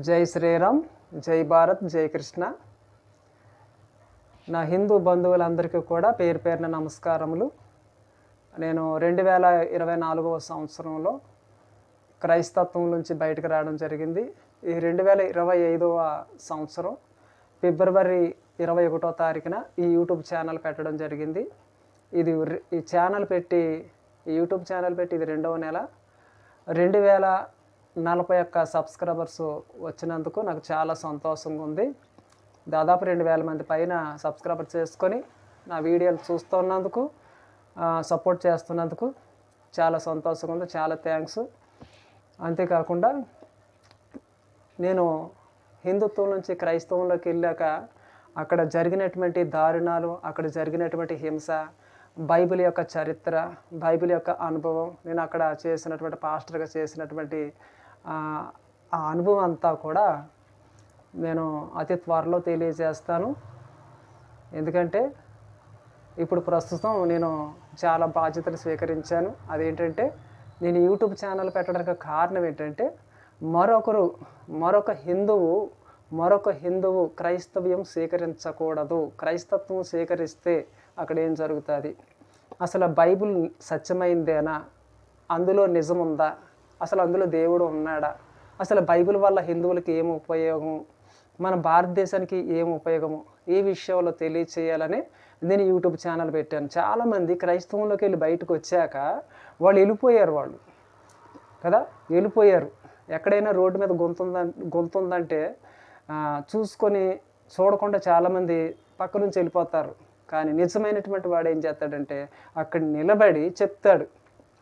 జై శ్రీరామ్, జై భారత్, జై కృష్ణ. నా హిందూ బంధువులందరికీ కూడా పేరు పేరున నమస్కారములు. నేను 2024వ సంవత్సరంలో క్రైస్తత్వం నుంచి బయటకు రావడం జరిగింది. ఈ 2025వ సంవత్సరం ఫిబ్రవరి 21వ తారీఖున ఈ యూట్యూబ్ ఛానల్ పెట్టడం జరిగింది. ఈ యూట్యూబ్ ఛానల్ పెట్టి ఇది 2వ నెల. 2041 సబ్స్క్రైబర్స్ వచ్చినందుకు నాకు చాలా సంతోషంగా ఉంది. దాదాపు 2000 మంది పైన సబ్స్క్రైబర్ చేసుకొని నా వీడియోలు చూస్తున్నందుకు, సపోర్ట్ చేస్తున్నందుకు చాలా సంతోషంగా ఉంది. చాలా థ్యాంక్స్. అంతేకాకుండా నేను హిందుత్వం నుంచి క్రైస్తవంలోకి వెళ్ళాక అక్కడ జరిగినటువంటి దారుణాలు, అక్కడ జరిగినటువంటి హింస, బైబిల్ యొక్క చరిత్ర, బైబిల్ యొక్క అనుభవం, నేను అక్కడ చేసినటువంటి పాస్టర్గా చేసినటువంటి ఆ అనుభవం అంతా కూడా నేను అతి త్వరలో తెలియజేస్తాను. ఎందుకంటే ఇప్పుడు ప్రస్తుతం నేను చాలా బాధ్యతలు స్వీకరించాను. అదేంటంటే నేను యూట్యూబ్ ఛానల్ పెట్టడానికి కారణం ఏంటంటే మరొక హిందువు క్రైస్తవ్యం స్వీకరించకూడదు. క్రైస్తత్వం స్వీకరిస్తే అక్కడ ఏం జరుగుతుంది? అసలు బైబిల్ సత్యమైందేనా? అందులో నిజం ఉందా? అసలు అందులో దేవుడు ఉన్నాడా? అసలు బైబిల్ వల్ల హిందువులకి ఏం ఉపయోగం, మన భారతదేశానికి ఏం ఉపయోగము, ఈ విషయంలో తెలియచేయాలని నేను యూట్యూబ్ ఛానల్ పెట్టాను. చాలామంది క్రైస్తవంలోకి వెళ్ళి బయటకు వచ్చాక వాళ్ళు వెళ్ళిపోయారు. ఎక్కడైనా రోడ్డు మీద గొంతుందంటే చూడకుండా చాలామంది పక్క నుంచి వెళ్ళిపోతారు. కానీ నిజమైనటువంటి వాడు ఏం చేస్తాడంటే అక్కడ నిలబడి చెప్తాడు,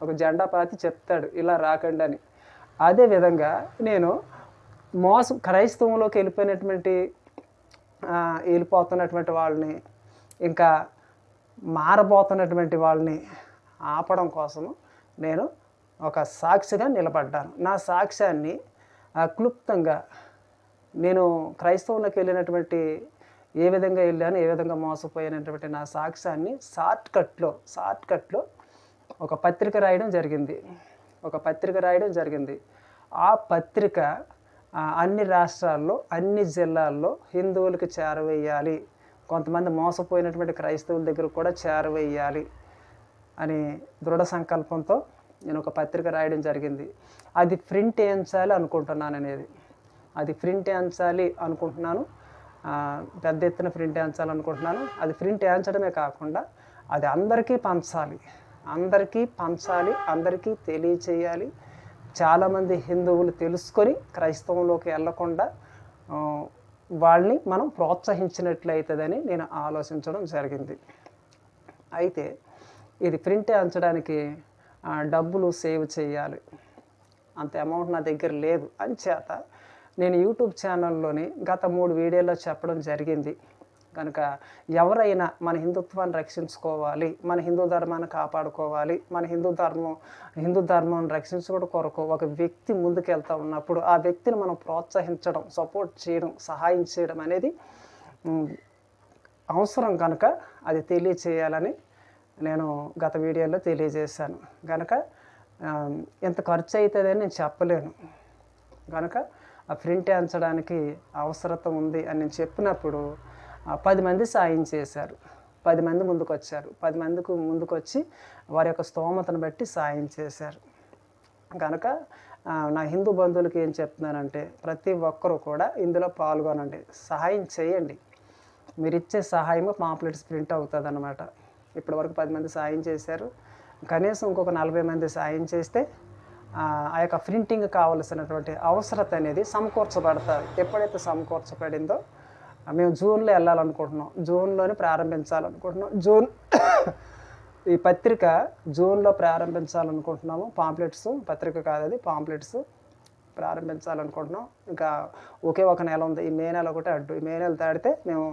ఒక జెండా పాతి చెప్తాడు, ఇలా రాకండి అని. అదేవిధంగా నేను క్రైస్తవంలోకి వెళ్ళిపోతున్నటువంటి వాళ్ళని, ఇంకా మారబోతున్నటువంటి వాళ్ళని ఆపడం కోసము నేను ఒక సాక్షిగా నిలబడ్డాను. నా సాక్ష్యాన్ని క్లుప్తంగా నేను క్రైస్తవంలోకి వెళ్ళినటువంటి ఏ విధంగా వెళ్ళాను, ఏ విధంగా మోసపోయినటువంటి నా సాక్ష్యాన్ని షార్ట్కట్లో ఒక పత్రిక రాయడం జరిగింది. ఆ పత్రిక అన్ని రాష్ట్రాల్లో, అన్ని జిల్లాల్లో హిందువులకి చేరవేయాలి, కొంతమంది మోసపోయినటువంటి క్రైస్తవుల దగ్గర కూడా చేరవేయాలి అని దృఢ సంకల్పంతో నేను ఒక పత్రిక రాయడం జరిగింది. అది ప్రింట్ వేయించాలి అనుకుంటున్నాను. పెద్ద ఎత్తున ప్రింట్ వేయించాలనుకుంటున్నాను. అది ప్రింట్ వేయించడమే కాకుండా అది అందరికీ పంచాలి, అందరికీ తెలియచేయాలి. చాలామంది హిందువులు తెలుసుకొని క్రైస్తవంలోకి వెళ్ళకుండా వాళ్ళని మనం ప్రోత్సహించినట్లయితుందని నేను ఆలోచించడం జరిగింది. అయితే ఇది ప్రింట్ వేయించడానికి డబ్బులు సేవ్ చేయాలి, అంత అమౌంట్ నా దగ్గర లేదు. అంచేత నేను యూట్యూబ్ ఛానల్లోని గత 3 వీడియోల్లో చెప్పడం జరిగింది. కనుక ఎవరైనా మన హిందుత్వాన్ని రక్షించుకోవాలి, మన హిందూ ధర్మాన్ని కాపాడుకోవాలి, మన హిందూ ధర్మాన్ని రక్షించుకోవడం కొరకు ఒక వ్యక్తి ముందుకెళ్తూ ఉన్నప్పుడు ఆ వ్యక్తిని మనం ప్రోత్సహించడం, సపోర్ట్ చేయడం, సహాయం చేయడం అనేది అవసరం. కనుక అది తెలియచేయాలని నేను గత వీడియోలో తెలియజేశాను. కనుక ఎంత ఖర్చు అవుతుందని నేను చెప్పలేను. కనుక ఆ ప్రింట్ వేయించడానికి అవసరత ఉంది అని నేను చెప్పినప్పుడు 10 మంది సాయం చేశారు. 10 మంది ముందుకొచ్చారు. 10 మందికి ముందుకొచ్చి వారి యొక్క స్తోమతను బట్టి సాయం చేశారు. కనుక నా హిందూ బంధువులకి ఏం చెప్తున్నానంటే ప్రతి ఒక్కరూ కూడా ఇందులో పాల్గొనండి, సహాయం చేయండి. మీరు ఇచ్చే సహాయము పాంప్లెట్స్ ప్రింట్ అవుతుంది అన్నమాట. ఇప్పటి వరకు 10 మంది సాయం చేశారు. కనీసం ఇంకొక 40 మంది సాయం చేస్తే ఆ యొక్క ప్రింటింగ్ కావలసినటువంటి అవసరత అనేది సమకూర్చబడతారు. ఎప్పుడైతే సమకూర్చబడిందో మేము జూన్లో వెళ్ళాలనుకుంటున్నాం, జూన్లోనే ప్రారంభించాలనుకుంటున్నాం. ఈ పత్రిక జూన్లో ప్రారంభించాలనుకుంటున్నాము. పత్రిక కాదు, అది పాంప్లెట్స్ ప్రారంభించాలనుకుంటున్నాం. ఇంకా ఒకే ఒక నెల ఉంది, ఈ మే నెల ఒకటి అడ్డు. ఈ మే నెల దాటితే మేము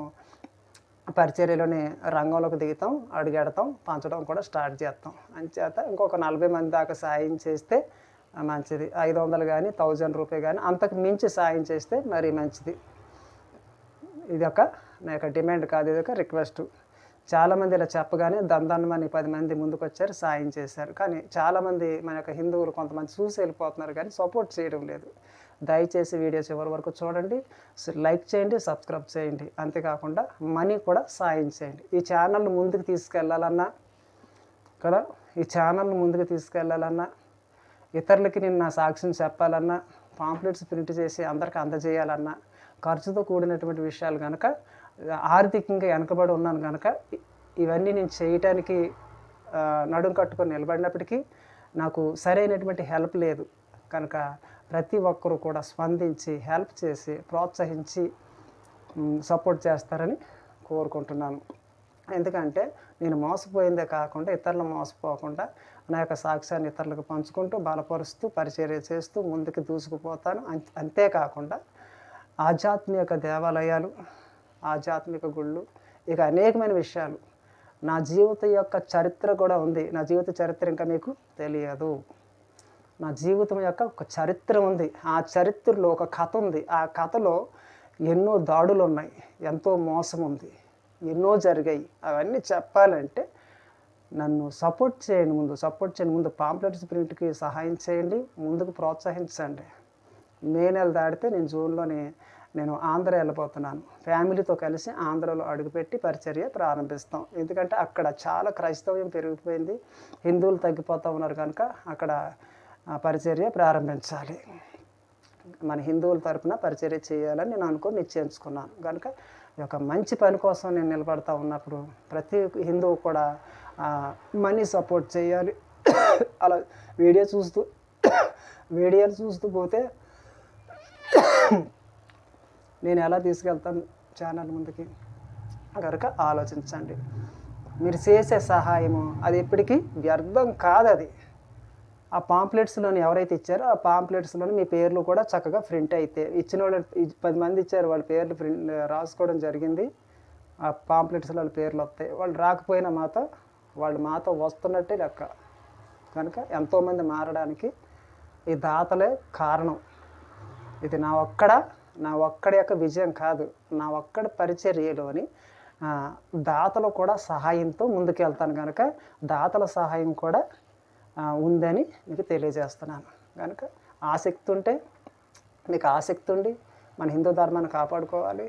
పరిచర్యలోని రంగంలోకి దిగుతాం, అడుగెడతాం, పంచడం కూడా స్టార్ట్ చేస్తాం. అంచేత ఇంకొక 40 మంది దాకా సాయం చేస్తే మంచిది. 500 కానీ 1000 రూపాయలు కానీ అంతకు మించి సాయం చేస్తే మరీ మంచిది. ఇది నా యొక్క డిమాండ్ కాదు, ఇది ఒక రిక్వెస్ట్. చాలామంది ఇలా చెప్పగానే దందన్నమని 10 మంది ముందుకు వచ్చారు, సాయం చేశారు. కానీ చాలామంది మన యొక్క హిందువులు కొంతమంది చూసి వెళ్ళిపోతున్నారు కానీ సపోర్ట్ చేయడం లేదు. దయచేసి వీడియో చివరి వరకు చూడండి, లైక్ చేయండి, సబ్స్క్రైబ్ చేయండి. అంతేకాకుండా మనీ కూడా సాయం చేయండి. ఈ ఛానల్ని ముందుకు తీసుకెళ్ళాలన్నా కదా, ఈ ఛానల్ని ముందుకు తీసుకెళ్ళాలన్నా, ఇతరులకి నేను నా సాక్ష్యం చెప్పాలన్నా, పాంప్లెట్స్ ప్రింట్ చేసి అందరికీ అందజేయాలన్నా, ఖర్చుతో కూడినటువంటి విషయాలు కనుక, ఆర్థికంగా వెనకబడి ఉన్నాను కనుక ఇవన్నీ నేను చేయటానికి నడుం కట్టుకొని నిలబడినప్పటికీ నాకు సరైనటువంటి హెల్ప్ లేదు కనుక ప్రతి ఒక్కరూ కూడా స్పందించి హెల్ప్ చేసి ప్రోత్సహించి సపోర్ట్ చేస్తారని కోరుకుంటున్నాను. ఎందుకంటే నేను మోసపోయిందే కాకుండా ఇతరులు మోసపోకుండా నా యొక్క సాక్ష్యాన్ని ఇతరులకు పంచుకుంటూ బలపరుస్తూ పరిచర్య చేస్తూ ముందుకు దూసుకుపోతాను. అంతేకాకుండా ఆధ్యాత్మిక దేవాలయాలు, ఆధ్యాత్మిక గుళ్ళు, ఇక అనేకమైన విషయాలు, నా జీవితం యొక్క చరిత్ర కూడా ఉంది. నా జీవిత చరిత్ర ఇంకా మీకు తెలియదు. నా జీవితం యొక్క ఒక చరిత్ర ఉంది. ఆ చరిత్రలో ఒక కథ ఉంది. ఆ కథలో ఎన్నో దాడులు ఉన్నాయి, ఎంతో మోసం ఉంది, ఎన్నో జరిగాయి. అవన్నీ చెప్పాలంటే నన్ను సపోర్ట్ చేయండి. ముందు పాంప్లెట్స్ ప్రింట్కి సహాయం చేయండి, ముందుకు ప్రోత్సహించండి. మే నెల దాటితే నేను జూన్లోనే నేను ఆంధ్ర వెళ్ళిపోతున్నాను. ఫ్యామిలీతో కలిసి ఆంధ్రలో అడుగుపెట్టి పరిచర్య ప్రారంభిస్తాం. ఎందుకంటే అక్కడ చాలా క్రైస్తవ్యం పెరిగిపోయింది, హిందువులు తగ్గిపోతూ ఉన్నారు కనుక అక్కడ పరిచర్య ప్రారంభించాలి. మన హిందువుల తరపున పరిచర్య చేయాలని నేను అనుకొని నిశ్చయించుకున్నాను. కనుక ఈ యొక్క మంచి పని కోసం నేను నిలబడతా ఉన్నప్పుడు ప్రతి హిందువు కూడా మనీ సపోర్ట్ చేయాలి. అలా వీడియోలు చూస్తూ పోతే నేను ఎలా తీసుకెళ్తాను ఛానల్ ముందుకి కనుక ఆలోచించండి. మీరు చేసే సహాయము అది ఎప్పటికీ వ్యర్థం కాదు. అది ఆ పాంప్లెట్స్లోని ఎవరైతే ఇచ్చారో ఆ పాంప్లెట్స్లోని మీ పేర్లు కూడా చక్కగా ప్రింట్ అయితే, ఇచ్చిన వాళ్ళు 10 మంది ఇచ్చారు, వాళ్ళ పేర్లు ప్రింట్ రాసుకోవడం జరిగింది. ఆ పాంప్లెట్స్లో వాళ్ళ పేర్లు వస్తాయి. వాళ్ళు రాకపోయినా వాళ్ళు మాతో వస్తున్నట్టే లెక్క. కనుక ఎంతోమంది మారడానికి ఈ దాతలే కారణం. ఇది నా ఒక్కడి యొక్క విజయం కాదు, నా ఒక్కడి పరిచర్యలోని దాతలు కూడా సహాయంతో ముందుకెళ్తాను. కనుక దాతల సహాయం కూడా ఉందని మీకు తెలియజేస్తున్నాను. కనుక మీకు ఆసక్తి ఉండి మన హిందూ ధర్మాన్ని కాపాడుకోవాలి,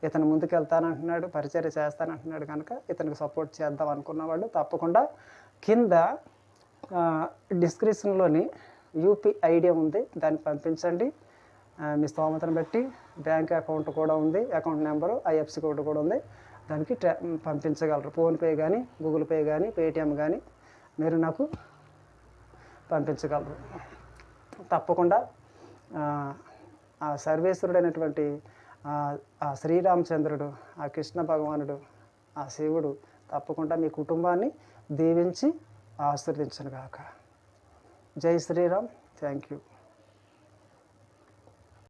ఇతను ముందుకెళ్తానంటున్నాడు, పరిచర్య చేస్తానంటున్నాడు కనుక ఇతనికి సపోర్ట్ చేద్దాం అనుకున్న వాళ్ళు తప్పకుండా కింద డిస్క్రిప్షన్లోని యూపీ ఐడి ఉంది, దాన్ని పంపించండి. మీ స్తోమతను బట్టి బ్యాంక్ అకౌంట్ కూడా ఉంది, అకౌంట్ నెంబరు, ఐఎఫ్సి కోడ్ కూడా ఉంది, దానికి పంపించగలరు. ఫోన్పే కానీ, గూగుల్ పే కానీ, పేటిఎం కానీ మీరు నాకు పంపించగలరు. తప్పకుండా ఆ సర్వేశ్వరుడైనటువంటి ఆ శ్రీరామచంద్రుడు, ఆ కృష్ణ భగవానుడు, ఆ శివుడు తప్పకుండా మీ కుటుంబాన్ని దీవించి ఆశీర్వదించును గాక. జై శ్రీరామ్. Thank you.